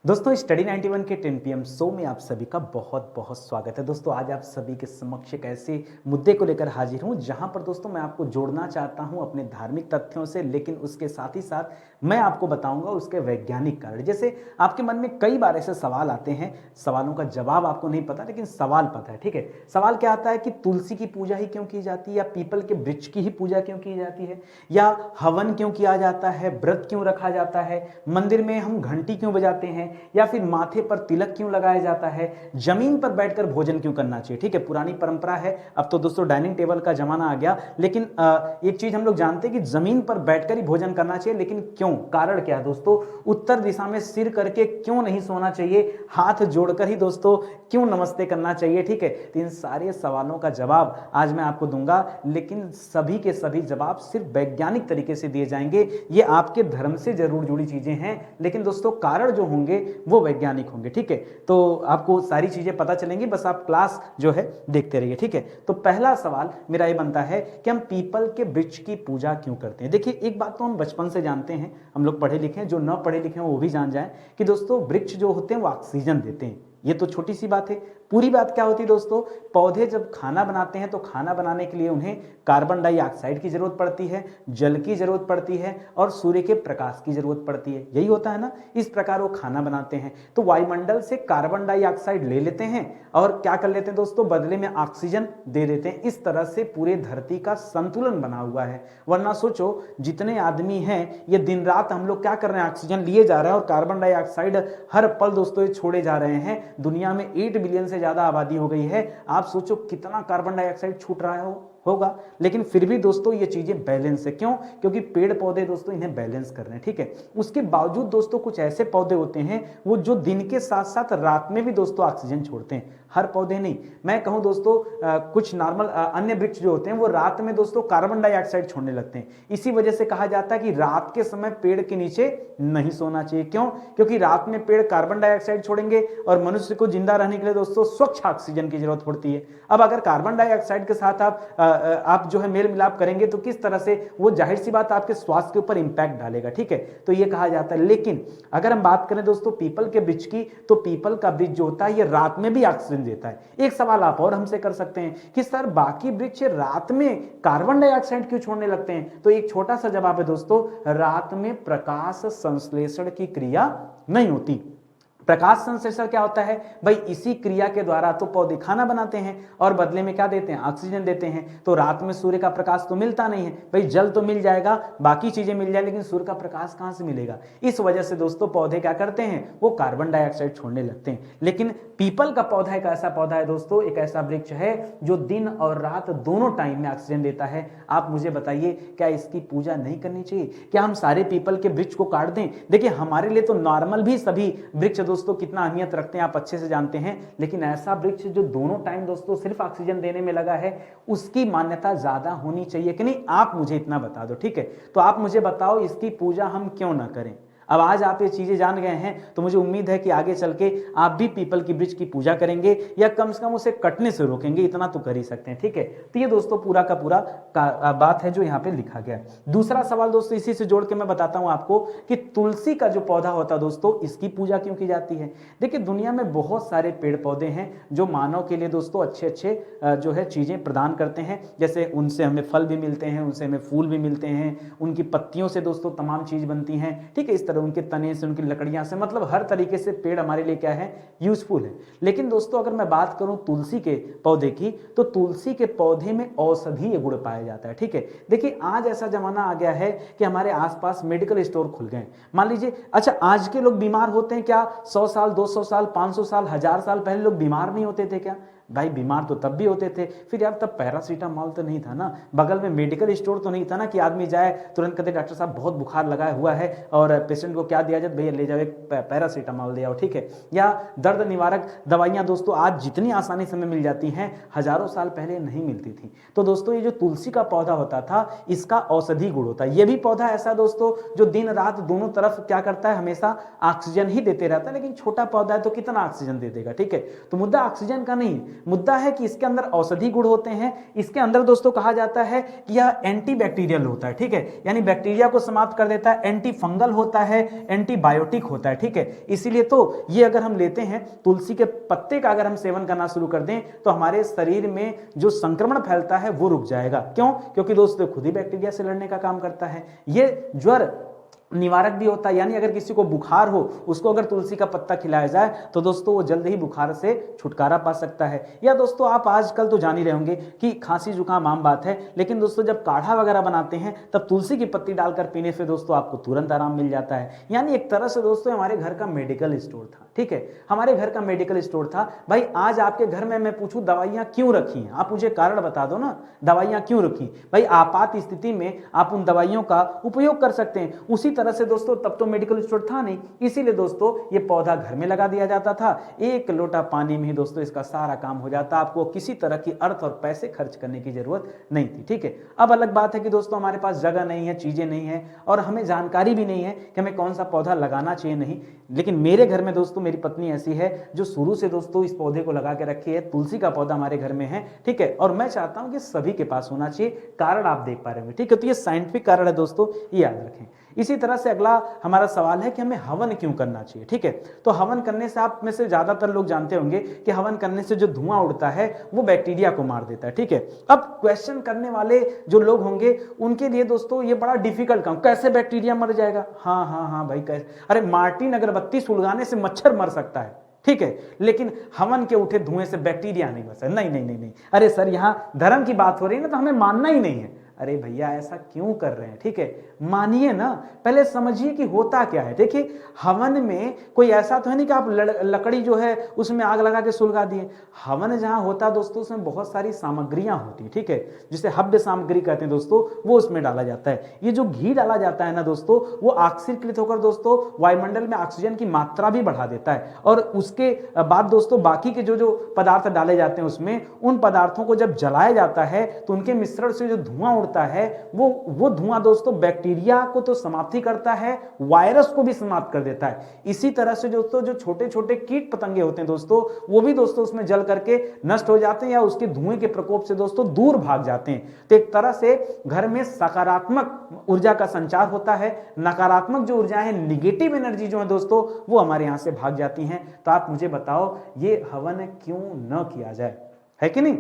दोस्तों स्टडी 91 के 10 PM show में आप सभी का बहुत बहुत स्वागत है। दोस्तों आज आप सभी के समक्ष एक ऐसे मुद्दे को लेकर हाजिर हूं जहां पर दोस्तों मैं आपको जोड़ना चाहता हूं अपने धार्मिक तथ्यों से, लेकिन उसके साथ ही साथ मैं आपको बताऊंगा उसके वैज्ञानिक कारण। जैसे आपके मन में कई बार ऐसे सवाल आते हैं, सवालों का जवाब आपको नहीं पता लेकिन सवाल पता है, ठीक है। सवाल क्या आता है कि तुलसी की पूजा ही क्यों की जाती है, या पीपल के वृक्ष की ही पूजा क्यों की जाती है, या हवन क्यों किया जाता है, व्रत क्यों रखा जाता है, मंदिर में हम घंटी क्यों बजाते हैं, या फिर माथे पर तिलक क्यों लगाया जाता है, जमीन पर बैठकर भोजन क्यों करना चाहिए। ठीक है, पुरानी परंपरा है, अब तो दोस्तों डाइनिंग टेबल का जमाना आ गया, लेकिन एक चीज हम लोग जानते हैं कि जमीन पर बैठकर ही भोजन करना चाहिए। लेकिन क्यों, कारण क्या है दोस्तों? उत्तर दिशा में सिर करके क्यों नहीं सोना चाहिए, हाथ जोड़कर ही दोस्तों क्यों नमस्ते करना चाहिए। ठीक है, तो इन सारे सवालों का जवाब आज मैं आपको दूंगा, लेकिन सभी के सभी जवाब सिर्फ वैज्ञानिक तरीके से दिए जाएंगे। ये आपके धर्म से जरूर जुड़ी चीजें हैं, लेकिन दोस्तों कारण जो होंगे वो वैज्ञानिक होंगे। ठीक है, तो आपको सारी चीजें पता चलेंगी, बस आप क्लास जो है देखते रहिए। ठीक है, तो पहला सवाल मेरा ये बनता है कि हम पीपल के वृक्ष की पूजा क्यों करते हैं। देखिए, एक बात तो हम बचपन से जानते हैं, हम लोग पढ़े लिखे हैं, जो न पढ़े लिखे हैं वो भी जान जाएं कि दोस्तों वृक्ष जो होते हैं वो ऑक्सीजन देते हैं। ये तो छोटी सी बात है। पूरी बात क्या होती है दोस्तों? पौधे जब खाना बनाते हैं तो खाना बनाने के लिए उन्हें कार्बन डाइऑक्साइड की जरूरत पड़ती है, जल की जरूरत पड़ती है और सूर्य के प्रकाश की जरूरत पड़ती है। यही होता है ना, इस प्रकार वो खाना बनाते हैं। तो वायुमंडल से कार्बन डाइऑक्साइड ले लेते हैं और क्या कर लेते हैं दोस्तों, बदले में ऑक्सीजन दे देते हैं। इस तरह से पूरे धरती का संतुलन बना हुआ है। वरना सोचो, जितने आदमी हैं ये दिन रात हम लोग क्या कर रहे हैं, ऑक्सीजन लिए जा रहे हैं और कार्बन डाइऑक्साइड हर पल दोस्तों ये छोड़े जा रहे हैं। दुनिया में 8 बिलियन से ज्यादा आबादी हो गई है। आप सोचो कितना कार्बन डाइऑक्साइड छूट रहा होगा, लेकिन फिर भी दोस्तों ये चीजें बैलेंस है। क्यों? क्योंकि पेड़ पौधे दोस्तों इन्हें बैलेंस कर रहे हैं। ठीक है, उसके बावजूद दोस्तों कुछ ऐसे पौधे होते हैं वो जो दिन के साथ साथ रात में भी दोस्तों ऑक्सीजन छोड़ते हैं। हर पौधे नहीं, मैं कहूं दोस्तों कुछ नॉर्मल अन्य वृक्ष जो होते हैं वो रात में दोस्तों कार्बन डाइऑक्साइड छोड़ने लगते हैं। इसी वजह से कहा जाता है कि रात के समय पेड़ के नीचे नहीं सोना चाहिए। क्यों? क्योंकि रात में पेड़ कार्बन डाइऑक्साइड छोड़ेंगे और मनुष्य को जिंदा रहने के लिए दोस्तों स्वच्छ ऑक्सीजन की जरूरत पड़ती है। अब अगर कार्बन डाइऑक्साइड के साथ आप जो है मेल मिलाप करेंगे तो किस तरह से वो, जाहिर सी बात, आपके स्वास्थ्य के ऊपर इंपैक्ट डालेगा। ठीक है, तो ये कहा जाता है। लेकिन अगर हम बात करें दोस्तों पीपल के वृक्ष की, तो पीपल का वृक्ष जो होता है ये रात में भी ऑक्सीजन देता है। एक सवाल आप और हमसे कर सकते हैं कि सर बाकी वृक्ष रात में कार्बन डाइऑक्साइड क्यों छोड़ने लगते हैं? तो एक छोटा सा जवाब है दोस्तों, रात में प्रकाश संश्लेषण की क्रिया नहीं होती। प्रकाश संश्लेषण क्या होता है भाई? इसी क्रिया के द्वारा तो पौधे खाना बनाते हैं और बदले में क्या देते हैं, ऑक्सीजन देते हैं। तो रात में सूर्य का प्रकाश तो मिलता नहीं है भाई, जल तो मिल जाएगा, बाकी चीजें मिल जाए, लेकिन सूर्य का प्रकाश कहां से मिलेगा? इस वजह से दोस्तों पौधे क्या करते हैं, वो कार्बन डाइऑक्साइड छोड़ने लगते हैं। लेकिन पीपल का पौधा एक ऐसा पौधा है दोस्तों, एक ऐसा वृक्ष है जो दिन और रात दोनों टाइम में ऑक्सीजन देता है। आप मुझे बताइए, क्या इसकी पूजा नहीं करनी चाहिए? क्या हम सारे पीपल के वृक्ष को काट दें? देखिए, हमारे लिए तो नॉर्मल भी सभी वृक्ष दोस्तों कितना अहमियत रखते हैं आप अच्छे से जानते हैं, लेकिन ऐसा वृक्ष जो दोनों टाइम दोस्तों सिर्फ ऑक्सीजन देने में लगा है, उसकी मान्यता ज्यादा होनी चाहिए कि नहीं? आप मुझे इतना बता दो। ठीक है, तो आप मुझे बताओ इसकी पूजा हम क्यों ना करें। अब आज आप ये चीजें जान गए हैं तो मुझे उम्मीद है कि आगे चल के आप भी पीपल की वृक्ष की पूजा करेंगे या कम से कम उसे कटने से रोकेंगे, इतना तो कर ही सकते हैं। ठीक है, तो ये दोस्तों पूरा का पूरा बात है जो यहाँ पे लिखा गया है। दूसरा सवाल दोस्तों इसी से जोड़ के मैं बताता हूं आपको कि तुलसी का जो पौधा होता है दोस्तों, इसकी पूजा क्यों की जाती है। देखिए, दुनिया में बहुत सारे पेड़ पौधे हैं जो मानव के लिए दोस्तों अच्छे अच्छे जो है चीजें प्रदान करते हैं। जैसे उनसे हमें फल भी मिलते हैं, उनसे हमें फूल भी मिलते हैं, उनकी पत्तियों से दोस्तों तमाम चीज बनती हैं। ठीक है, इस तरह उनके तने से, उनकी लकड़ियां से, मतलब हर तरीके से पेड़ हमारे लिए क्या है, यूजफुल है। लेकिन दोस्तों अगर मैं बात करूं तुलसी के पौधे की, तो तुलसी के पौधे में औषधीय गुण पाया जाता है। ठीक है, देखिए आज ऐसा जमाना आ गया है कि हमारे आसपास मेडिकल स्टोर खुल गए। मान लीजिए, अच्छा आज के लोग बीमार होते हैं क्या? 100 साल, 200 साल, 500 साल, 1000 साल पहले लोग बीमार नहीं होते थे क्या? भाई बीमार तो तब भी होते थे। फिर यार तब पैरासीटामॉल तो नहीं था ना, बगल में मेडिकल स्टोर तो नहीं था ना कि आदमी जाए तुरंत कहते डॉक्टर साहब बहुत बुखार लगाया हुआ है और पेशेंट को क्या दिया जाए, भैया ले जाओ एक पैरासीटामॉल ले आओ। ठीक है, या दर्द निवारक दवाइयां दोस्तों आज जितनी आसानी से हमें मिल जाती हैं, हजारों साल पहले नहीं मिलती थी। तो दोस्तों ये जो तुलसी का पौधा होता था, इसका औषधि गुण होता है। ये भी पौधा ऐसा दोस्तों जो दिन रात दोनों तरफ क्या करता है, हमेशा ऑक्सीजन ही देते रहता है। लेकिन छोटा पौधा है तो कितना ऑक्सीजन दे देगा? ठीक है, तो मुद्दा ऑक्सीजन का नहीं, मुद्दा है कि इसके अंदर औषधि गुण होते हैं, इसके अंदर दोस्तों कहा जाता है कि यह एंटीबैक्टीरियल होता है, ठीक है, यानी बैक्टीरिया को समाप्त कर देता है, एंटी फंगल होता है, एंटीबायोटिक होता है, ठीक है। इसीलिए तो ये अगर हम लेते हैं तुलसी के पत्ते का अगर हम सेवन करना शुरू कर दें तो हमारे शरीर में जो संक्रमण फैलता है वो रुक जाएगा। क्यों? क्योंकि दोस्तों खुद ही बैक्टीरिया से लड़ने का काम करता है। ये ज्वर निवारक भी होता है, यानी अगर किसी को बुखार हो उसको अगर तुलसी का पत्ता खिलाया जाए तो दोस्तों वो जल्द ही बुखार से छुटकारा पा सकता है। या दोस्तों आप आजकल तो जान ही रहे होंगे कि खांसी जुकाम आम बात है, लेकिन दोस्तों जब काढ़ा वगैरह बनाते हैं तब तुलसी की पत्ती डालकर पीने से दोस्तों आपको तुरंत आराम मिल जाता है। यानी एक तरह से दोस्तों हमारे घर का मेडिकल स्टोर था, ठीक है, हमारे घर का मेडिकल स्टोर था। भाई आज आपके घर में मैं पूछूं दवाइयां क्यों रखी हैं, आप मुझे कारण बता दो ना, दवाइयां क्यों रखी? भाई आपात स्थिति में आप उन दवाइयों का उपयोग कर सकते हैं। उसी तरह से दोस्तों तब तो मेडिकल स्टोर था नहीं, इसीलिए दोस्तों ये पौधा घर में लगा दिया जाता था। एक लोटा पानी में ही दोस्तों इसका सारा काम हो जाता, आपको किसी तरह की अर्थ और पैसे खर्च करने की जरूरत नहीं थी, ठीक है। अब अलग बात है कि दोस्तों हमारे पास जगह नहीं है, चीजें नहीं है और हमें जानकारी भी नहीं है कि हमें कौन सा पौधा लगाना चाहिए नहीं। लेकिन मेरे घर में दोस्तों मेरी पत्नी ऐसी है जो शुरू से दोस्तों इस पौधे को लगा के रखी है। तुलसी का पौधा हमारे घर में है, ठीक है, और मैं चाहता हूं कि सभी के पास होना चाहिए। कारण आप देख पा रहे हैं, ठीक है, तो ये साइंटिफिक कारण है दोस्तों, ये याद रखें। इसी तरह से अगला हमारा सवाल है कि हमें हवन क्यों करना चाहिए, ठीक है। तो हवन करने से आप में से ज्यादातर लोग जानते होंगे कि हवन करने से जो धुआं उड़ता है वो बैक्टीरिया को मार देता है, ठीक है। अब क्वेश्चन करने वाले जो लोग होंगे उनके लिए दोस्तों ये बड़ा डिफिकल्ट काम, कैसे बैक्टीरिया मर जाएगा? हाँ हाँ हाँ भाई कैसे? अरे मार्टिन अगरबत्ती सुलगाने से मच्छर मर सकता है, ठीक है, लेकिन हवन के उठे धुएं से बैक्टीरिया नहीं बचा। नहीं नहीं नहीं नहीं, अरे सर यहां धर्म की बात हो रही है ना, तो हमें मानना ही नहीं है। अरे भैया ऐसा क्यों कर रहे हैं, ठीक है, मानिए ना, पहले समझिए कि होता क्या है। देखिए हवन में कोई ऐसा तो है नहीं कि आप लकड़ी जो है उसमें आग लगा के सुलगा दिए। हवन जहां होता दोस्तों उसमें बहुत सारी सामग्रियां होती, ठीक है, जिसे हव्य सामग्री कहते हैं दोस्तों, वो उसमें डाला जाता है। ये जो घी डाला जाता है ना दोस्तों, वो ऑक्सीकृत होकर दोस्तों वायुमंडल में ऑक्सीजन की मात्रा भी बढ़ा देता है। और उसके बाद दोस्तों बाकी के जो जो पदार्थ डाले जाते हैं उसमें, उन पदार्थों को जब जलाया जाता है तो उनके मिश्रण से जो धुआं उड़ता है वो धुआं दोस्तों बैक्टीरिया को तो समाप्ति करता है, वायरस को भी समाप्त कर देता है। इसी तरह से दोस्तों जो छोटे छोटे कीट पतंगे होते हैं दोस्तों, वो भी दोस्तों उसमें जल करके नष्ट हो जाते हैं या उसके धुएं के प्रकोप से दोस्तों दूर भाग जाते हैं। तो एक तरह से घर में सकारात्मक ऊर्जा का संचार होता है, नकारात्मक जो ऊर्जा है, निगेटिव एनर्जी जो है दोस्तों, वो हमारे यहां से भाग जाती हैं। तो आप मुझे बताओ ये हवन क्यों न किया जाए, है कि नहीं?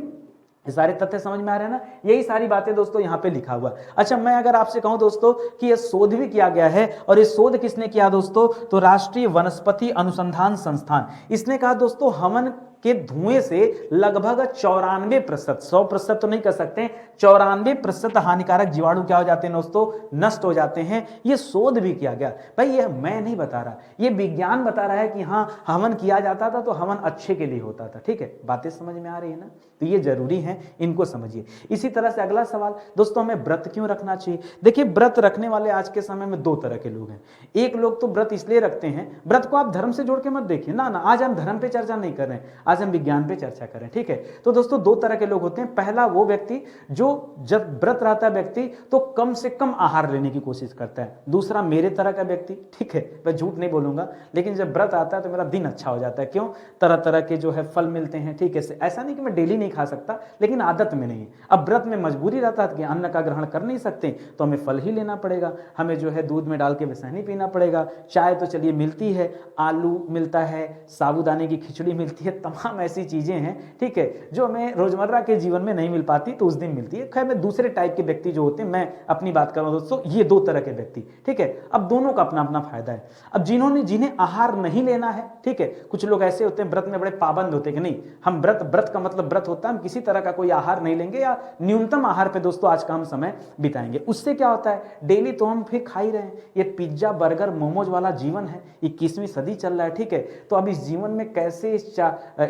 ये सारे तथ्य समझ में आ रहे हैं ना, यही सारी बातें दोस्तों यहाँ पे लिखा हुआ। अच्छा मैं अगर आपसे कहूं दोस्तों कि ये शोध भी किया गया है, और ये शोध किसने किया दोस्तों? तो राष्ट्रीय वनस्पति अनुसंधान संस्थान, इसने कहा दोस्तों हवन के धुएं से लगभग 94%, 100% तो नहीं कर सकते, 94% हानिकारक जीवाणु क्या हो जाते हैं दोस्तों? नष्ट हो जाते हैं। ये शोध भी किया गया। भाई ये मैं नहीं बता रहा, ये विज्ञान बता रहा है कि हाँ हवन किया जाता था तो हवन अच्छे के लिए होता था, ठीक है। बातें समझ में आ रही है ना, तो ये जरूरी है, इनको समझिए। इसी तरह से अगला सवाल दोस्तों, हमें व्रत क्यों रखना चाहिए? देखिए व्रत रखने वाले आज के समय में दो तरह के लोग हैं। एक लोग तो व्रत इसलिए रखते हैं, व्रत को आप धर्म से जोड़ के मत देखिए, ना ना, आज हम धर्म पे चर्चा नहीं कर रहे हैं, आज हम विज्ञान पे चर्चा करें, ठीक है। तो दोस्तों दो तरह के लोग होते हैं। पहला वो व्यक्ति जो जब व्रत रहता है व्यक्ति तो कम से कम आहार लेने की कोशिश करता है। दूसरा मेरे तरह का व्यक्ति, ठीक है, मैं झूठ नहीं बोलूंगा, लेकिन जब व्रत आता है तो मेरा दिन अच्छा हो जाता है। क्यों? तरह तरह के जो है फल मिलते हैं, ठीक है। ऐसा नहीं कि मैं डेली नहीं खा सकता, लेकिन आदत में नहीं। अब व्रत में मजबूरी रहता है कि अन्न का ग्रहण कर नहीं सकते तो हमें फल ही लेना पड़ेगा, हमें जो है दूध में डाल के बेसैनी पीना पड़ेगा। चाय तो चलिए मिलती है, आलू मिलता है, साबूदाने की खिचड़ी मिलती है, तमाम ऐसी चीजें हैं, ठीक है, जो हमें रोजमर्रा के जीवन में नहीं मिल पाती तो उस दिन मिलती है। खैर मैं दूसरे टाइप के व्यक्ति जो होते हैं, मैं अपनी बात कर रहा हूं दोस्तों, ये दो तरह के व्यक्ति, ठीक है। अब दोनों का अपना अपना फायदा है। अब जिन्हें आहार नहीं लेना है, ठीक है, कुछ लोग ऐसे होते हैं व्रत में बड़े पाबंद होते हैं कि नहीं, हम व्रत का मतलब व्रत होता है हम किसी तरह का कोई आहार नहीं लेंगे या न्यूनतम आहार पे दोस्तों आज का हम समय बिताएंगे। उससे क्या होता है, डेली तो हम फिर खा ही रहे हैं। ये पिज्जा बर्गर मोमोज वाला जीवन है, 21वीं सदी चल रहा है, ठीक है। तो अब इस जीवन में कैसे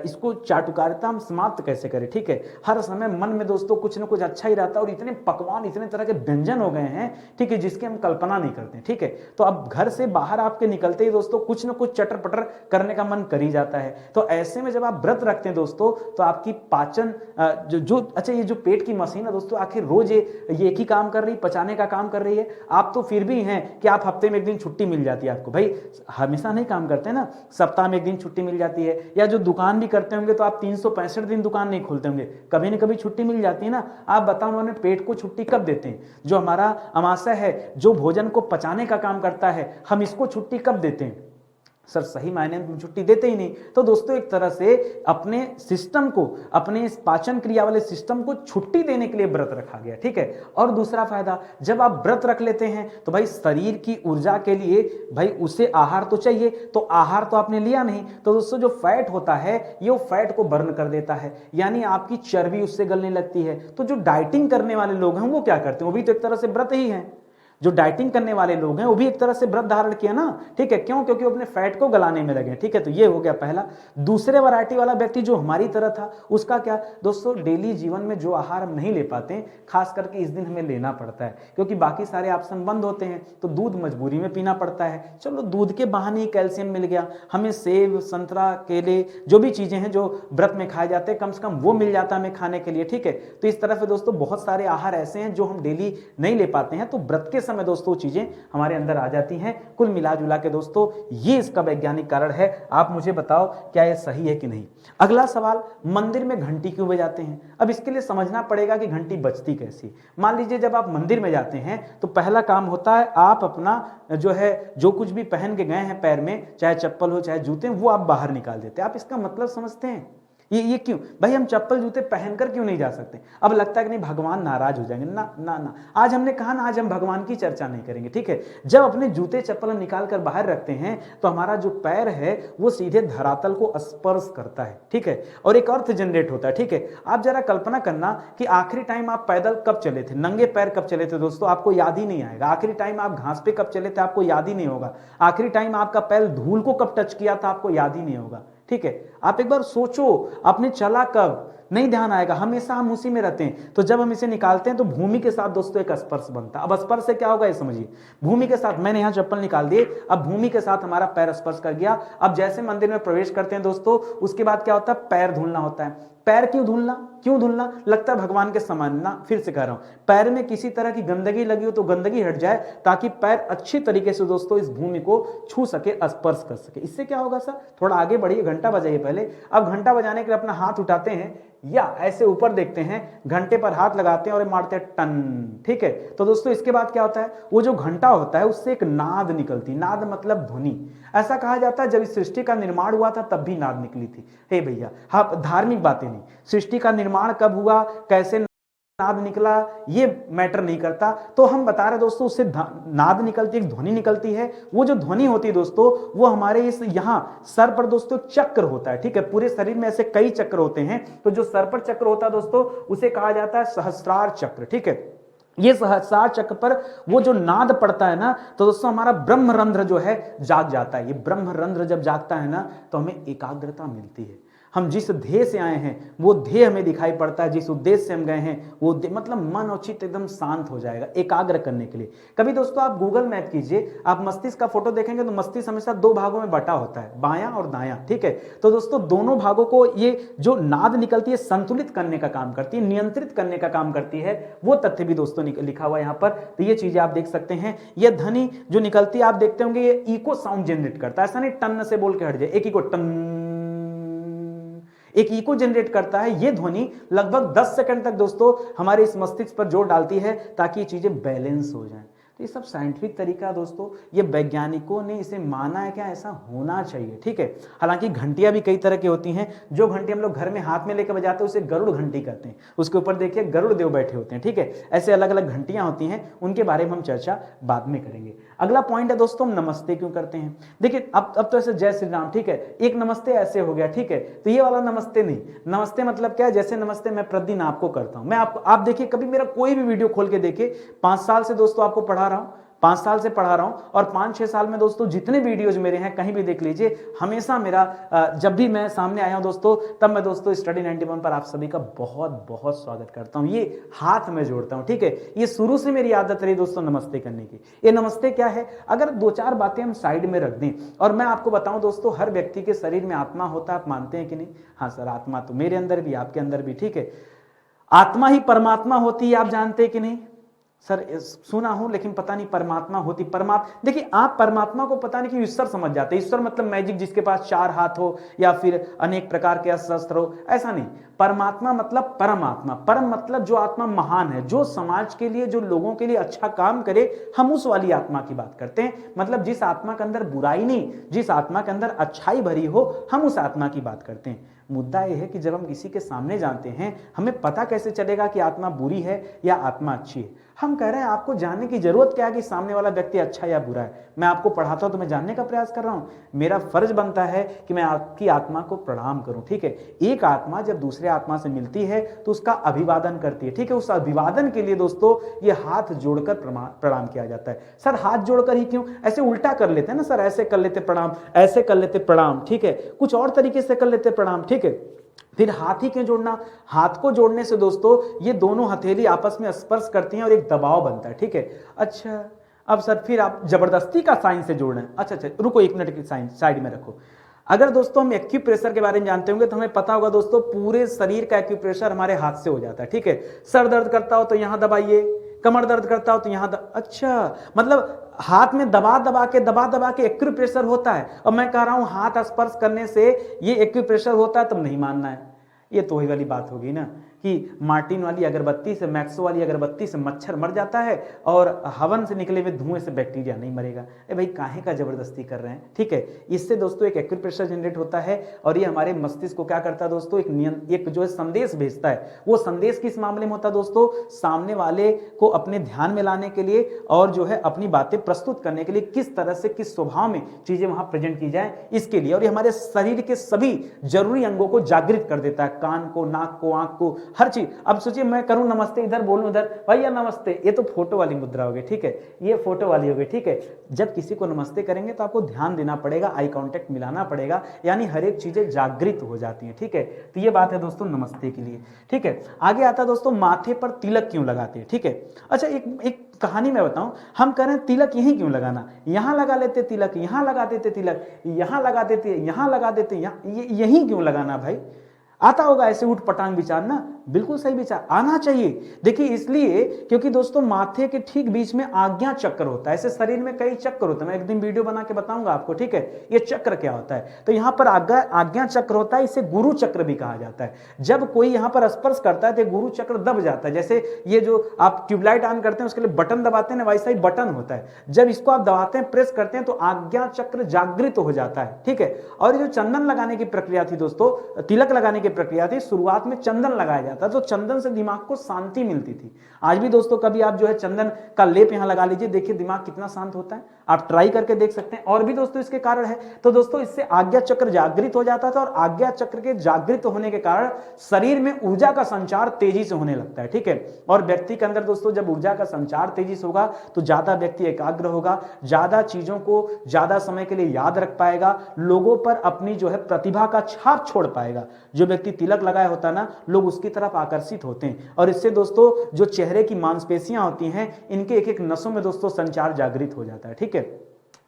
इसको चाटुकारिता हम समाप्त कैसे करें, ठीक है। हर समय मन में दोस्तों कुछ ना कुछ अच्छा ही रहता है और इतने पकवान, इतने तरह के व्यंजन हो गए हैं, ठीक है, जिसकी हम कल्पना नहीं करते, ठीक है। तो अब घर से बाहर आपके निकलते ही दोस्तों कुछ ना कुछ चटर पटर करने का मन कर ही जाता है। तो ऐसे में जब आप व्रत रखते हैं दोस्तों तो आपकी पाचन अच्छा ये जो पेट की मशीन है दोस्तों, आखिर रोज ये एक ही काम कर रही, पचाने का काम कर रही है। आप तो फिर भी हैं कि आप हफ्ते में एक दिन छुट्टी मिल जाती है आपको, भाई हमेशा नहीं काम करते ना, सप्ताह में एक दिन छुट्टी मिल जाती है। या जो दुकान भी करते होंगे तो आप 365 दिन दुकान नहीं खोलते होंगे, कभी न कभी छुट्टी मिल जाती है ना। आप बताओ उन्होंने पेट को छुट्टी कब देते हैं? जो हमारा अमाशय है, जो भोजन को पचाने का काम करता है, हम इसको छुट्टी कब देते हैं? सर सही मायने में छुट्टी देते ही नहीं। तो दोस्तों एक तरह से अपने सिस्टम को, अपने इस पाचन क्रिया वाले सिस्टम को छुट्टी देने के लिए व्रत रखा गया, ठीक है। और दूसरा फायदा, जब आप व्रत रख लेते हैं तो भाई शरीर की ऊर्जा के लिए भाई उसे आहार तो चाहिए, तो आहार तो आपने लिया नहीं, तो दोस्तों जो फैट होता है ये वो फैट को बर्न कर देता है, यानी आपकी चर्बी उससे गलने लगती है। तो जो डाइटिंग करने वाले लोग हैं वो क्या करते हैं? वो भी तो एक तरह से व्रत ही है। जो डाइटिंग करने वाले लोग हैं वो भी एक तरह से व्रत धारण किया ना, ठीक है। क्यों? क्योंकि वो अपने फैट को गलाने में लगे, ठीक है। तो ये हो गया पहला। दूसरे वैरायटी वाला व्यक्ति जो हमारी तरह था, उसका क्या दोस्तों? डेली जीवन में जो आहार हम नहीं ले पाते, खास करके इस दिन हमें लेना पड़ता है क्योंकि बाकी सारे ऑप्शन बंद होते हैं, तो दूध मजबूरी में पीना पड़ता है। चलो दूध के बहाने ही कैल्शियम मिल गया हमें, सेब संतरा केले जो भी चीजें हैं जो व्रत में खाए जाते हैं, कम से कम वो मिल जाता है हमें खाने के लिए, ठीक है। तो इस तरह से दोस्तों बहुत सारे आहार ऐसे हैं जो हम डेली नहीं ले पाते हैं, तो व्रत के समय दोस्तों चीजें हमारे अंदर आ जाती हैं। कुल मिला जुला के दोस्तों ये इसका वैज्ञानिक कारण है। आप मुझे बताओ क्या ये सही है कि नहीं। अगला सवाल, मंदिर में घंटी क्यों बजाते हैं? अब इसके लिए समझना पड़ेगा कि घंटी बजती कैसी। मान लीजिए जब आप मंदिर में जाते हैं तो पहला काम होता है आप अपना जो है जो कुछ भी पहन के गए हैं पैर में, चाहे चप्पल हो चाहे जूते, वो आप बाहर निकाल देते हैं। आप इसका मतलब समझते हैं? ये क्यों भाई? हम चप्पल जूते पहनकर क्यों नहीं जा सकते? अब लगता है कि नहीं भगवान नाराज हो जाएंगे। ना ना ना, आज हमने कहा ना, आज हम भगवान की चर्चा नहीं करेंगे, ठीक है। जब अपने जूते चप्पल हम निकाल कर बाहर रखते हैं तो हमारा जो पैर है वो सीधे धरातल को स्पर्श करता है, ठीक है, और एक अर्थ जनरेट होता है, ठीक है। आप जरा कल्पना करना कि आखिरी टाइम आप पैदल कब चले थे, नंगे पैर कब चले थे दोस्तों? आपको याद ही नहीं आएगा। आखिरी टाइम आप घास पे कब चले थे? आपको याद ही नहीं होगा। आखिरी टाइम आपका पैर धूल को कब टच किया था? आपको याद ही नहीं होगा, ठीक है। आप एक बार सोचो आपने चला कब, नहीं ध्यान आएगा। हमेशा हम उसी में रहते हैं। तो जब हम इसे निकालते हैं तो भूमि के साथ दोस्तों एक स्पर्श बनता है। अब स्पर्श से क्या होगा ये समझिए। भूमि के साथ, मैंने यहां चप्पल निकाल दिए, अब भूमि के साथ हमारा पैर स्पर्श कर गया। अब जैसे मंदिर में प्रवेश करते हैं दोस्तों, उसके बाद क्या होता है? पैर धुलना होता है। पैर क्यों धुलना? क्यों धुलना? लगता है भगवान के समान ना। फिर से कह रहा हूं, पैर में किसी तरह की गंदगी लगी हो तो गंदगी हट जाए, ताकि पैर अच्छी तरीके से दोस्तों इस भूमि को छू सके, स्पर्श कर सके। इससे क्या होगा सर? थोड़ा आगे बढ़िए, घंटा बजाइए पहले। अब घंटा बजाने के लिए अपना हाथ उठाते हैं या ऐसे ऊपर देखते हैं, घंटे पर हाथ लगाते हैं और मारते हैं टन, ठीक है। तो दोस्तों इसके बाद क्या होता है? वो जो घंटा होता है उससे एक नाद निकलती, नाद मतलब ध्वनि। ऐसा कहा जाता है जब इस सृष्टि का निर्माण हुआ था तब भी नाद निकली थी। हे भैया, हाँ धार्मिक बातें नहीं, सृष्टि का निर्माण कब हुआ, कैसे नाद निकला, ये मैटर नहीं करता। तो हम बता रहे दोस्तों उससे नाद निकलती है, एक ध्वनि निकलती है। वो जो ध्वनि होती है दोस्तों, वो हमारे इस यहां सर पर दोस्तों चक्र होता है, ठीक है। पूरे शरीर में ऐसे कई चक्र होते हैं, तो जो सर पर चक्र होता है दोस्तों उसे कहा जाता है सहस्त्रार चक्र, ठीक है। ये सहस्त्रार चक्र पर वो जो नाद पड़ता है ना, तो दोस्तों हमारा ब्रह्मरंध्र जो है जाग जाता है। ये ब्रह्मरंध्र जब जागता है ना तो हमें एकाग्रता मिलती है। हम जिस ध्येय से आए हैं वो ध्येय हमें दिखाई पड़ता है, जिस उद्देश्य से हम गए हैं वो मतलब मन और चित्त एकदम शांत हो जाएगा एकाग्र करने के लिए। कभी दोस्तों आप गूगल मैप कीजिए, आप मस्तिष्क का फोटो देखेंगे तो मस्तिष्क हमेशा दो भागों में बटा होता है, बायां और दायां, ठीक है। तो दोस्तों दोनों भागों को ये जो नाद निकलती है संतुलित करने का काम करती है, नियंत्रित करने का काम करती है। वो तथ्य भी दोस्तों लिखा हुआ है यहाँ पर, तो ये चीजें आप देख सकते हैं। ये ध्वनि जो निकलती है आप देखते होंगे ये इको साउंड जनरेट करता है, ऐसा नहीं टन से बोल के हट जाए, एक इको टन, एक इको जनरेट करता है। ये ध्वनि लगभग 10 सेकंड तक दोस्तों हमारे इस मस्तिष्क पर जोर डालती है ताकि ये चीजें बैलेंस हो जाएं। तो ये सब साइंटिफिक तरीका दोस्तों, ये वैज्ञानिकों ने इसे माना है, क्या ऐसा होना चाहिए, ठीक है। हालांकि घंटियां भी कई तरह की होती हैं। जो घंटी हम लोग घर में हाथ में लेकर बजाते हैं उसे गरुड़ घंटी कहते हैं, उसके ऊपर देखिए गरुड़ देव बैठे होते हैं, ठीक है। ऐसे अलग अलग घंटियां होती हैं, उनके बारे में हम चर्चा बाद में करेंगे। अगला पॉइंट है दोस्तों, हम नमस्ते क्यों करते हैं। देखिए अब तो ऐसे जय श्री राम, ठीक है, एक नमस्ते ऐसे हो गया, ठीक है। तो ये वाला नमस्ते नहीं, नमस्ते मतलब क्या है, जैसे नमस्ते मैं प्रतिदिन आपको करता हूं, मैं आप देखिए कभी मेरा कोई भी वीडियो खोल के देखिए, 5 साल से दोस्तों आपको पढ़ा रहा हूं, 5 साल से पढ़ा रहा हूं, और 5-6 साल में दोस्तों जितने वीडियोज मेरे हैं कहीं भी देख लीजिए, हमेशा मेरा जब भी मैं सामने आया हूं दोस्तों, तब मैं दोस्तों स्टडी 91 पर आप सभी का बहुत बहुत स्वागत करता हूं, ये हाथ में जोड़ता हूं, ठीक है। ये शुरू से मेरी आदत रही दोस्तों नमस्ते करने की। ये नमस्ते क्या है, अगर 2-4 बातें हम साइड में रख दें, और मैं आपको बताऊं दोस्तों, हर व्यक्ति के शरीर में आत्मा होता है, आप मानते हैं कि नहीं? हाँ सर, आत्मा तो मेरे अंदर भी, आपके अंदर भी, ठीक है। आत्मा ही परमात्मा होती है, आप जानते हैं कि नहीं? सर सुना हूं लेकिन पता नहीं परमात्मा होती परमात्मा, देखिए आप परमात्मा को पता नहीं कि ईश्वर समझ जाते, ईश्वर मतलब मैजिक जिसके पास 4 हाथ हो या फिर अनेक प्रकार के शस्त्र हो, ऐसा नहीं। परमात्मा मतलब परमात्मा, परम मतलब जो आत्मा महान है, जो समाज के लिए, जो लोगों के लिए अच्छा काम करे, हम उस वाली आत्मा की बात करते हैं। मतलब जिस आत्मा के अंदर बुराई नहीं, जिस आत्मा के अंदर अच्छाई भरी हो, हम उस आत्मा की बात करते हैं। मुद्दा यह है कि जब हम किसी के सामने जानते हैं, हमें पता कैसे चलेगा कि आत्मा बुरी है या आत्मा अच्छी है? हम कह रहे हैं आपको जानने की जरूरत क्या है कि सामने वाला व्यक्ति अच्छा या बुरा है। मैं आपको पढ़ाता हूं तो मैं जानने का प्रयास कर रहा हूं। मेरा फर्ज बनता है कि मैं आपकी आत्मा को प्रणाम करूं, ठीक है। एक आत्मा जब दूसरे आत्मा से मिलती है तो उसका अभिवादन करती है, ठीक है। उस अभिवादन के लिए दोस्तों ये हाथ जोड़कर प्रणाम किया जाता है। सर हाथ जोड़कर ही क्यों? ऐसे उल्टा कर लेते हैं ना सर, ऐसे कर लेते प्रणाम, ऐसे कर लेते प्रणाम, ठीक है, कुछ और तरीके से कर लेते प्रणाम, ठीक है। फिर हाथ ही क्यों जोड़ना? हाथ को जोड़ने से दोस्तों ये दोनों हथेली आपस में स्पर्श करती हैं और एक दबाव बनता है, ठीक है। अच्छा अब सर फिर आप जबरदस्ती का साइन से जोड़ रहे हैं। अच्छा रुको, 1 मिनट की साइन साइड में रखो। अगर दोस्तों हम एक्यूप्रेशर के बारे में जानते होंगे तो हमें पता होगा दोस्तों पूरे शरीर का एक्यूप्रेशर हमारे हाथ से हो जाता है, ठीक है। सर दर्द करता हो तो यहां दबाइए, कमर दर्द करता हो तो यहां अच्छा मतलब हाथ में दबा दबा के एक्यूप्रेशर होता है। और मैं कह रहा हूं हाथ स्पर्श करने से ये एक्यूप्रेशर होता है, तब नहीं मानना है। ये तो वही वाली बात होगी ना कि मार्टिन वाली अगरबत्ती से, मैक्सो वाली अगरबत्ती से मच्छर मर जाता है और हवन से निकले हुए धुएं से बैक्टीरिया नहीं मरेगा। ए भाई काहे का जबरदस्ती कर रहे हैं, ठीक है। इससे दोस्तों एक एक्यूप्रेशर जनरेट होता है और ये हमारे मस्तिष्क को क्या करता है दोस्तों, एक जो है संदेश भेजता है। वो संदेश किस मामले में होता है दोस्तों? सामने वाले को अपने ध्यान में लाने के लिए और जो है अपनी बातें प्रस्तुत करने के लिए, किस तरह से, किस स्वभाव में चीजें वहां प्रेजेंट की जाए, इसके लिए। और ये हमारे शरीर के सभी जरूरी अंगों को जागृत कर देता है, कान को, नाक को, आंख को, हर चीज। अब सोचिए मैं करूं नमस्ते, इधर बोलूं उधर, भैया नमस्ते, ये तो फोटो वाली मुद्रा होगी, ठीक है, ये फोटो वाली होगी, ठीक है। जब किसी को नमस्ते करेंगे तो आपको ध्यान देना पड़ेगा, आई कांटेक्ट मिलाना पड़ेगा, यानी हर एक चीजें जागृत हो जाती हैं, ठीक है। तो ये बात है दोस्तों नमस्ते के लिए, ठीक है। आगे आता है दोस्तों माथे पर तिलक क्यों लगाते हैं, ठीक है। अच्छा एक कहानी में बताऊं, हम कह रहे हैं तिलक यहीं क्यों लगाना, यहां लगा लेते तिलक, यहां लगा देते तिलक, यहां लगा देते, यहां लगा देते, यहीं क्यों लगाना भाई? आता होगा ऐसे उठ पटांग विचार ना, बिल्कुल सही विचार आना चाहिए। देखिए इसलिए क्योंकि दोस्तों माथे के ठीक बीच में आज्ञा चक्र होता है। ऐसे शरीर में कई चक्र होते हैं, मैं एक दिन वीडियो बना के बताऊंगा आपको, ठीक है, ये चक्र क्या होता है। तो यहाँ पर आज्ञा चक्र होता है, इसे गुरु चक्र भी कहा जाता है। जब कोई यहाँ पर स्पर्श करता है तो गुरु चक्र दब जाता है। जैसे ये जो आप ट्यूबलाइट ऑन करते हैं उसके लिए बटन दबाते हैं ना, वैसा ही बटन होता है। जब इसको आप दबाते हैं, प्रेस करते हैं तो आज्ञा चक्र जागृत हो जाता है, ठीक है। और ये जो चंदन लगाने की प्रक्रिया थी दोस्तों, तिलक लगाने की प्रक्रिया थी, शुरुआत में चंदन लगाया जाता है तो चंदन से दिमाग को शांति मिलती थी। आज भी दोस्तों कभी आप जो है चंदन का लेप यहां लगा लीजिए, देखिए दिमाग कितना शांत होता है, आप ट्राई करके देख सकते हैं। और भी दोस्तों इसके कारण है। तो दोस्तों इससे आज्ञा चक्र जागृत हो जाता था और आज्ञा चक्र के जागृत होने के कारण शरीर में ऊर्जा का संचार तेजी से होने लगता है, ठीक है। और व्यक्ति के अंदर दोस्तों जब ऊर्जा का संचार तेजी से होगा तो ज्यादा व्यक्ति एकाग्र होगा, ज्यादा चीजों को ज्यादा समय के लिए याद रख पाएगा, लोगों पर अपनी जो है प्रतिभा का छाप छोड़ पाएगा। जो व्यक्ति तिलक लगाया होता है ना, लोग उसकी तरफ आकर्षित होते हैं और इससे दोस्तों जो चेहरे की मांसपेशियां होती हैं, इनके एक एक नसों में दोस्तों संचार जागृत हो जाता है, ठीक है।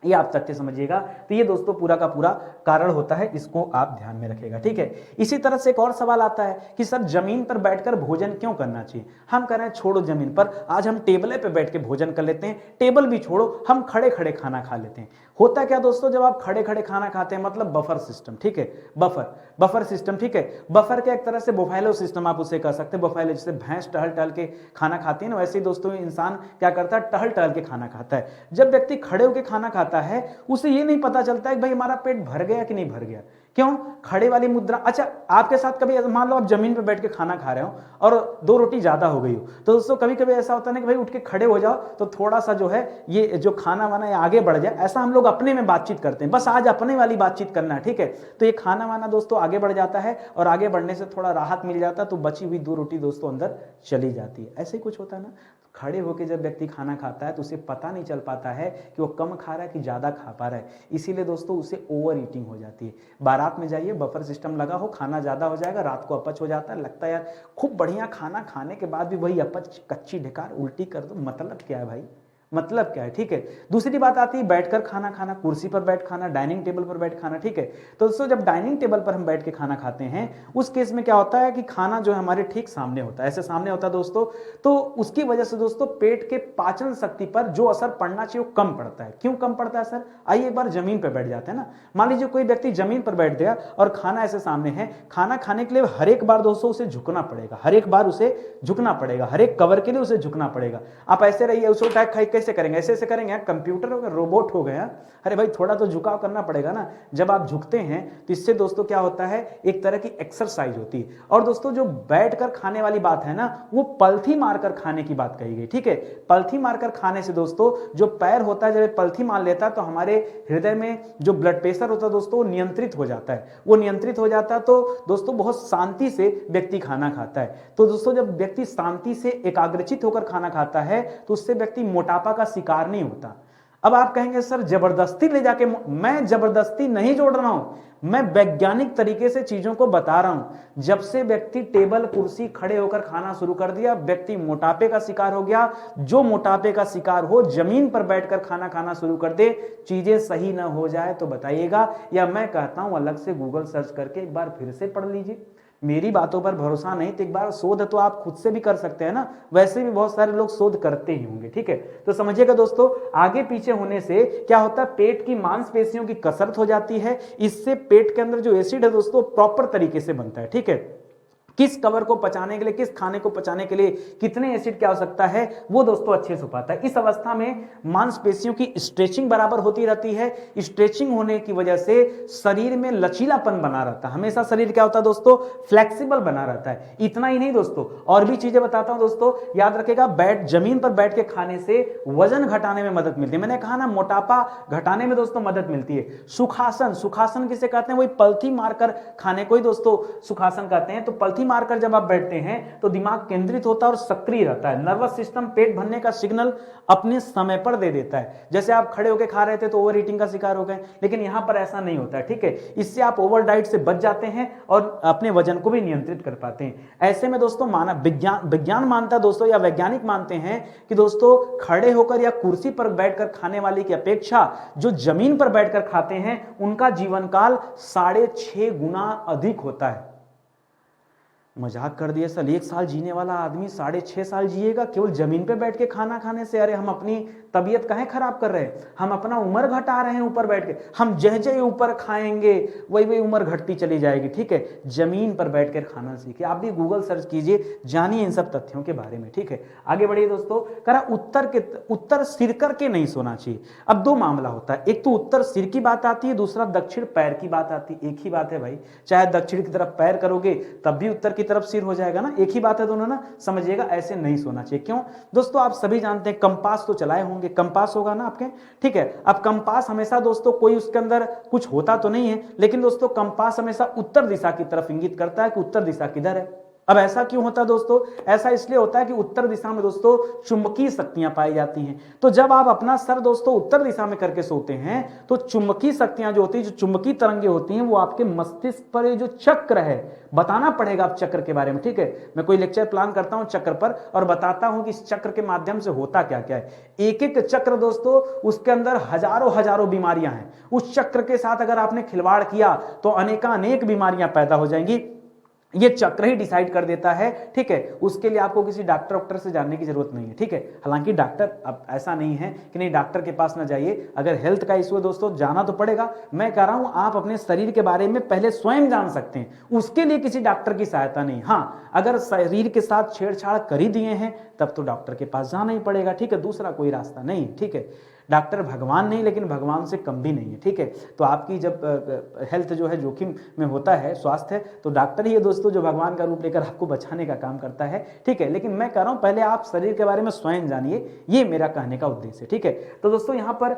ये आप तथ्य समझिएगा। तो ये दोस्तों पूरा का पूरा कारण होता है, इसको आप ध्यान में रखिएगा, ठीक है। इसी तरह से एक और सवाल आता है कि सर जमीन पर बैठकर भोजन क्यों करना चाहिए? हम कह रहे हैं छोड़ो जमीन पर, आज हम टेबल पे बैठ के भोजन कर लेते हैं। टेबल भी छोड़ो, हम खड़े खड़े खाना खा लेते हैं। होता क्या दोस्तों, जब आप खड़े खड़े खाना खाते हैं मतलब बफर सिस्टम, ठीक है, बफर सिस्टम, ठीक है। बफर के एक तरह से बोफैलो सिस्टम आप उसे कह सकते हैं। बोफैलो जैसे भैंस टहल टहल के खाना खाती है ना, वैसे ही दोस्तों इंसान क्या करता है, टहल टहल के खाना खाता है। जब व्यक्ति खड़े होकर खाना खाता है उसे ये नहीं पता चलता है कि भाई हमारा पेट भर गया कि नहीं भर गया। क्यों? खड़े वाली मुद्रा। अच्छा आपके साथ कभी मान लो आप जमीन पर बैठ के खाना खा रहे हो और 2 रोटी ज्यादा हो गई हो, तो दोस्तों कभी कभी ऐसा होता है ना कि भाई उठ के खड़े हो जाओ तो थोड़ा सा जो है ये जो खाना वाना ये आगे बढ़ जाए। ऐसा हम लोग अपने में बातचीत करते हैं, बस आज अपने वाली बातचीत करना है, ठीक है। तो ये खाना वाना दोस्तों आगे बढ़ जाता है और आगे बढ़ने से थोड़ा राहत मिल जाता है, तो बची हुई 2 रोटी दोस्तों अंदर चली जाती है। ऐसे ही कुछ होता है ना। खड़े होकर जब व्यक्ति खाना खाता है तो उसे पता नहीं चल पाता है कि वो कम खा रहा है कि ज्यादा खा पा रहा है, इसीलिए दोस्तों उसे ओवर ईटिंग हो जाती है। बारात में जाइए, बफर सिस्टम लगा हो, खाना ज्यादा हो जाएगा, रात को अपच हो जाता है, लगता है यार खूब बढ़िया खाना खाने के बाद भी वही अपच, कच्ची ढिकार, उल्टी कर दो। मतलब क्या है भाई, मतलब क्या है, ठीक है। दूसरी बात आती है बैठकर खाना खाना, कुर्सी पर बैठ खाना, डाइनिंग टेबल पर बैठ खाना, ठीक है। तो दोस्तों जब डाइनिंग टेबल पर हम बैठ के खाना खाते हैं उस केस में क्या होता है कि खाना जो है हमारे ठीक सामने होता है, ऐसे सामने होता है दोस्तों। तो उसकी वजह से दोस्तों पेट के पाचन शक्ति पर जो असर पड़ना चाहिए वो कम पड़ता है। क्यों कम पड़ता है सर? आइए एक बार जमीन पर बैठ जाते हैं ना। मान लीजिए कोई व्यक्ति जमीन पर बैठ गया और खाना ऐसे सामने है, खाना खाने के लिए हर एक बार दोस्तों उसे झुकना पड़ेगा, हर एक बार उसे झुकना पड़ेगा, हर एक कवर के लिए उसे झुकना पड़ेगा। आप ऐसे रहिए उसे उठा खाई कैसे करेंगे? ऐसे ऐसे करेंगे? कंप्यूटर हो गया, रोबोट हो गया? अरे भाई थोड़ा तो झुकाव करना पड़ेगा ना। जब आप झुकते हैं तो इससे दोस्तों क्या होता है, एक तरह की एक्सरसाइज होती है। और दोस्तों जो बैठकर खाने वाली बात है ना, वो पलथी मारकर खाने की बात कही गई, ठीक है। पलथी मारकर खाने से दोस्तों जो पैर होता है जब पलथी मार लेता है तो हमारे हृदय में जो ब्लड प्रेशर होता है दोस्तों वो नियंत्रित हो जाता है। वो नियंत्रित हो जाता है तो दोस्तों बहुत शांति से व्यक्ति खाना खाता है। तो दोस्तों जब व्यक्ति शांति से एकाग्रचित होकर खाना खाता है तो उससे व्यक्ति मोटापा का शिकार नहीं होता। अब आप कहेंगे सर जबरदस्ती ले जाके, मैं जबरदस्ती नहीं जोड़ रहा हूं, मैं वैज्ञानिक तरीके से चीजों को बता रहा हूं। जब से व्यक्ति टेबल कुर्सी खड़े होकर खाना शुरू कर दिया, व्यक्ति मोटापे का शिकार हो गया। जो मोटापे का शिकार हो जमीन पर बैठकर खाना खाना शुरू कर दे, चीजें सही ना हो जाए तो बताइएगा, या मैं कहता हूं अलग से गूगल सर्च करके एक बार फिर से पढ़ लीजिए। मेरी बातों पर भरोसा नहीं तो एक बार शोध तो आप खुद से भी कर सकते हैं ना, वैसे भी बहुत सारे लोग शोध करते ही होंगे, ठीक है। तो समझिएगा दोस्तों आगे पीछे होने से क्या होता है, पेट की मांसपेशियों की कसरत हो जाती है। इससे पेट के अंदर जो एसिड है दोस्तों प्रॉपर तरीके से बनता है, ठीक है। किस कवर को पचाने के लिए, किस खाने को पचाने के लिए कितने एसिड की आवश्यकता है वो दोस्तों अच्छे से पाता है। इस अवस्था में मांसपेशियों की स्ट्रेचिंग बराबर होती रहती है। स्ट्रेचिंग होने की वजह से शरीर में लचीलापन बना रहता है। हमेशा शरीर क्या होता है दोस्तों, फ्लेक्सिबल बना रहता है। इतना ही नहीं दोस्तों, और भी चीजें बताता हूं दोस्तों, याद रखेगा। जमीन पर बैठ के खाने से वजन घटाने में मदद मिलती है। मैंने कहा ना मोटापा घटाने में दोस्तों मदद मिलती है। सुखासन, सुखासन किसे कहते हैं, वही पलथी मारकर खाने को ही दोस्तों सुखासन कहते हैं। तो पलथी मारकर जब आप बैठते हैं तो दिमाग केंद्रित होता है और सक्रिय रहता है। नर्वस सिस्टम पेट भरने का सिग्नल अपने समय पर दे देता है। जैसे आप खड़े होकर खा रहे थे तो ओवर ईटिंग का शिकार हो गए, लेकिन यहां पर ऐसा नहीं होता है, ठीक है। इससे आप ओवर डाइट से बच जाते हैं और अपने वजन को भी नियंत्रित कर पाते हैं। ऐसे में दोस्तों मानव विज्ञान मानता है दोस्तों, या वैज्ञानिक मानते हैं कि दोस्तों खड़े होकर या कुर्सी पर बैठकर खाने वाले की अपेक्षा जो जमीन पर बैठकर खाते हैं उनका जीवन काल 6.5 गुना अधिक होता है। मजाक कर दिया सर, 1 साल जीने वाला आदमी 6.5 साल जिएगा केवल जमीन पे बैठ के खाना खाने से? अरे हम अपनी तबीयत काहे खराब कर रहे हैं, हम अपना उम्र घटा रहे हैं ऊपर बैठ के। हम जय ऊपर खाएंगे वही वही उम्र घटती चली जाएगी, ठीक है। जमीन पर बैठ कर खाना सीखिए। आप भी गूगल सर्च कीजिए, जानिए इन सब तथ्यों के बारे में, ठीक है। आगे बढ़िए दोस्तों। करा उत्तर सिर करके नहीं सोना चाहिए। अब 2 मामला होता है, एक तो उत्तर सिर की बात आती है, दूसरा दक्षिण पैर की बात आती है। एक ही बात है भाई, चाहे दक्षिण की तरफ पैर करोगे तब भी उत्तर की तरफ सिर हो जाएगा ना, एक ही बात है दोनों ना। समझिएगा ऐसे नहीं सोना चाहिए। क्यों दोस्तों, आप सभी जानते हैं कंपास तो चलाए होंगे, कंपास होगा ना आपके, ठीक है। अब कंपास हमेशा दोस्तों कोई उसके अंदर कुछ होता तो नहीं है, लेकिन दोस्तों कंपास हमेशा उत्तर दिशा की तरफ इंगित करता है कि उत्तर दिशा किधर है। अब ऐसा क्यों होता है दोस्तों? ऐसा इसलिए होता है कि उत्तर दिशा में दोस्तों चुंबकीय शक्तियां पाई जाती हैं। तो जब आप अपना सर दोस्तों उत्तर दिशा में करके सोते हैं तो चुंबकीय शक्तियां जो होती है, जो चुंबकीय तरंगे होती हैं, वो आपके मस्तिष्क पर जो चक्र है, बताना पड़ेगा आप चक्र के बारे में, ठीक है। मैं कोई लेक्चर प्लान करता हूं चक्र पर और बताता हूं कि इस चक्र के माध्यम से होता क्या क्या है। एक एक चक्र दोस्तों उसके अंदर हजारों बीमारियां हैं। उस चक्र के साथ अगर आपने खिलवाड़ किया तो अनेक बीमारियां पैदा हो जाएंगी। ये चक्र ही डिसाइड कर देता है, ठीक है। उसके लिए आपको किसी डॉक्टर से जानने की जरूरत नहीं है, ठीक है। हालांकि डॉक्टर, अब ऐसा नहीं है कि नहीं डॉक्टर के पास ना जाइए, अगर हेल्थ का इशू है दोस्तों जाना तो पड़ेगा। मैं कह रहा हूं आप अपने शरीर के बारे में पहले स्वयं जान सकते हैं, उसके लिए किसी डॉक्टर की सहायता नहीं। हाँ, अगर शरीर के साथ छेड़छाड़ कर ही दिए हैं तब तो डॉक्टर के पास जाना ही पड़ेगा, ठीक है। दूसरा कोई रास्ता नहीं, ठीक है। डॉक्टर भगवान नहीं, लेकिन भगवान से कम भी नहीं है, ठीक है। तो आपकी जब हेल्थ जो है जोखिम में होता है, स्वास्थ्य, तो डॉक्टर ही है दोस्तों जो भगवान का रूप लेकर आपको बचाने का काम करता है, ठीक है। लेकिन मैं कह रहा हूं पहले आप शरीर के बारे में स्वयं जानिए, ये मेरा कहने का उद्देश्य है, ठीक है। तो दोस्तों यहाँ पर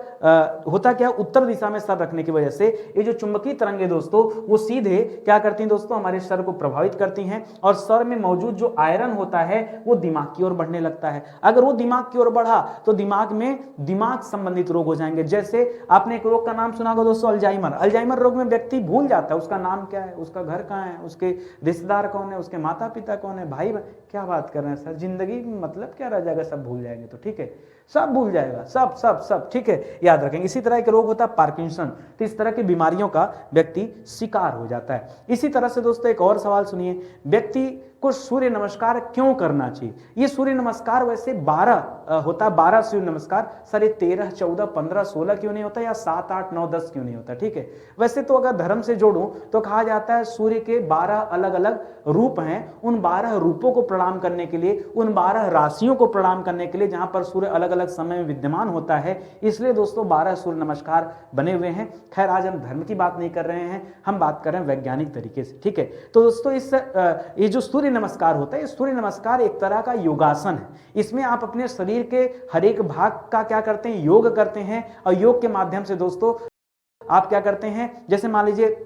होता क्या, उत्तर दिशा में सर रखने की वजह से ये जो चुंबकीय तरंगे दोस्तों वो सीधे क्या करती हैं दोस्तों, हमारे सर को प्रभावित करती हैं और सर में मौजूद जो आयरन होता है वो दिमाग की ओर बढ़ने लगता है। अगर वो दिमाग की ओर बढ़ा तो दिमाग में दिमाग संबंधित रोग हो जाएंगे। जैसे आपने एक रोग का नाम सुना होगा दोस्तों, अल्जाइमर। अल्जाइमर रोग में व्यक्ति भूल जाता है उसका नाम क्या है, उसका घर कहाँ है, उसके रिश्तेदार कौन है, उसके माता पिता कौन है, भाई क्या बात कर रहे हैं सर, जिंदगी मतलब क्या रह जाएगा, सब भूल जाएंगे। तो ठीक है, सब भूल जाएगा, सब सब सब, ठीक है, याद रखेंगे। इसी तरह एक रोग होता है पार्किंसन, तो इस तरह की बीमारियों का व्यक्ति शिकार हो जाता है। इसी तरह से दोस्तों एक और सवाल सुनिए, व्यक्ति को सूर्य नमस्कार क्यों करना चाहिए? ये सूर्य नमस्कार वैसे 12 होता है, 12 सूर्य नमस्कार। सर ये 13, 14, 15, 16 क्यों नहीं होता, या 7, 8, 9, 10 क्यों नहीं होता? ठीक है, वैसे तो अगर धर्म से जोड़ूं तो कहा जाता है सूर्य के 12 अलग अलग रूप हैं, उन 12 रूपों को प्रणाम करने के लिए, उन 12 राशियों को प्रणाम करने के लिए जहां पर सूर्य अलग अलग समय में विद्यमान होता है, इसलिए दोस्तों 12 सूर्य नमस्कार बने हुए हैं। खैर आज हम धर्म की बात नहीं कर रहे हैं, हम बात कर रहे हैं वैज्ञानिक तरीके से, ठीक है। तो दोस्तों ये जो सूर्य नमस्कार होता है, ये सूर्य नमस्कार एक तरह का योगासन है। इसमें आप अपने शरीर के हर एक भाग का क्या करते हैं, योग करते हैं, और योग के माध्यम से दोस्तों आप क्या करते हैं, जैसे मान लीजिए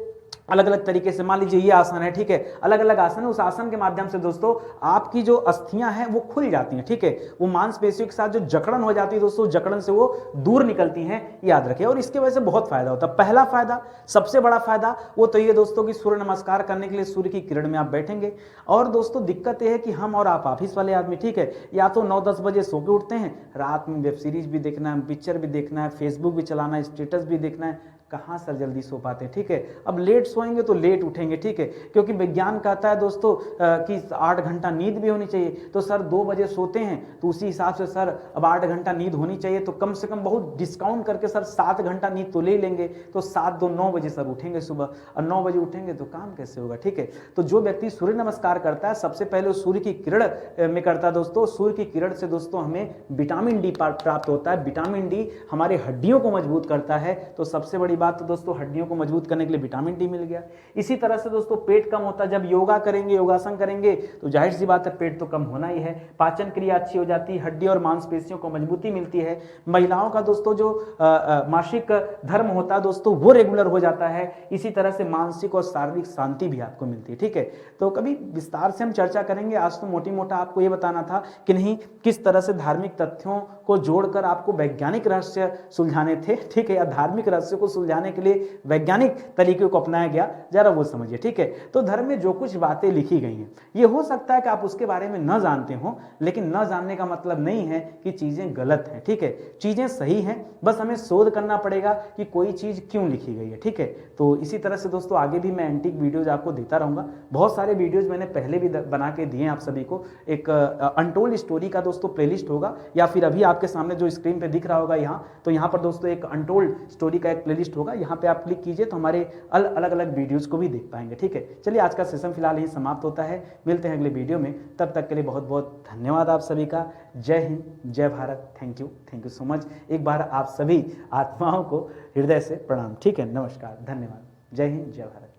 अलग अलग तरीके से, मान लीजिए ये आसन है, ठीक है, अलग अलग आसन है, उस आसन के माध्यम से दोस्तों आपकी जो अस्थियां हैं वो खुल जाती हैं, ठीक है, वो मांसपेशियों के साथ जो जकड़न हो जाती है दोस्तों, जकड़न से वो दूर निकलती हैं, याद रखिए। और इसके वजह से बहुत फायदा होता है। पहला फायदा, सबसे बड़ा फायदा वो तो ये दोस्तों कि सूर्य नमस्कार करने के लिए सूर्य की किरण में आप बैठेंगे, और दोस्तों दिक्कत ये है कि हम और आप ऑफिस वाले आदमी, ठीक है, या तो 9-10 बजे सो के उठते हैं, रात में वेब सीरीज भी देखना है, पिक्चर भी देखना है, फेसबुक भी चलाना है, स्टेटस भी देखना है, कहाँ सर जल्दी सो पाते हैं, ठीक है। अब लेट सोएंगे तो लेट उठेंगे, ठीक है, क्योंकि विज्ञान कहता है दोस्तों कि 8 घंटा नींद भी होनी चाहिए। तो सर 2 बजे सोते हैं तो उसी हिसाब से सर अब 8 घंटा नींद होनी चाहिए, तो कम से कम बहुत डिस्काउंट करके सर 7 घंटा नींद तो ले लेंगे, तो 7 2 9 बजे सर उठेंगे सुबह, और 9 बजे उठेंगे तो काम कैसे होगा, ठीक है। तो जो व्यक्ति सूर्य नमस्कार करता है सबसे पहले सूर्य की किरण में करता है दोस्तों। सूर्य की किरण से दोस्तों हमें विटामिन डी प्राप्त होता है। विटामिन डी हमारे हड्डियों को मजबूत करता है, तो सबसे बड़ी बात तो दोस्तों हड्डियों को मजबूत करने के लिए विटामिन डी मिल गया। इसी तरह से दोस्तों पेट कम होता है, जब योगा करेंगे, योगासन करेंगे, तो जाहिर सी बात है पेट तो कम होना ही है। पाचन क्रिया अच्छी हो जाती है, हड्डी और मांसपेशियों को मजबूती मिलती है। महिलाओं का दोस्तों जो मासिक धर्म होता है दोस्तों वो रेगुलर हो जाता है। इसी तरह से मानसिक और शारीरिक शांति भी आपको मिलती है, ठीक है। तो कभी विस्तार से हम चर्चा करेंगे, आज तो मोटी मोटा आपको ये बताना था कि नहीं किस तरह से धार्मिक तथ्यों को जोड़कर आपको वैज्ञानिक रहस्य सुलझाने थे, ठीक है, या धार्मिक रहस्य को सुलझाने के लिए वैज्ञानिक तरीके को अपनाया गया, जरा वो समझिए, ठीक है। तो धर्म में जो कुछ बातें लिखी गई हैं, ये हो सकता है कि आप उसके बारे में न जानते हो, लेकिन न जानने का मतलब नहीं है कि चीजें गलत हैं, ठीक है, चीजें सही हैं, बस हमें शोध करना पड़ेगा कि कोई चीज क्यों लिखी गई है, ठीक है। तो इसी तरह से दोस्तों आगे भी मैं एंटीक वीडियोज आपको देता रहूंगा। बहुत सारे वीडियोज मैंने पहले भी बना के दिए आप सभी को। एक अनटोल्ड स्टोरी का दोस्तों प्लेलिस्ट होगा, या फिर अभी आपके सामने जो स्क्रीन पे दिख रहा होगा यहाँ, तो यहाँ पर दोस्तों एक अनटोल्ड स्टोरी का एक प्लेलिस्ट होगा, यहाँ पे आप क्लिक कीजिए तो हमारे अलग अलग वीडियोस को भी देख पाएंगे, ठीक है। चलिए आज का सेशन फिलहाल यही समाप्त होता है, मिलते हैं अगले वीडियो में, तब तक के लिए बहुत बहुत धन्यवाद आप सभी का। जय हिंद, जय Bharat, thank you so much. एक बार आप सभी आत्माओं को हृदय से प्रणाम, ठीक है, नमस्कार, धन्यवाद, जय हिंद, जय भारत।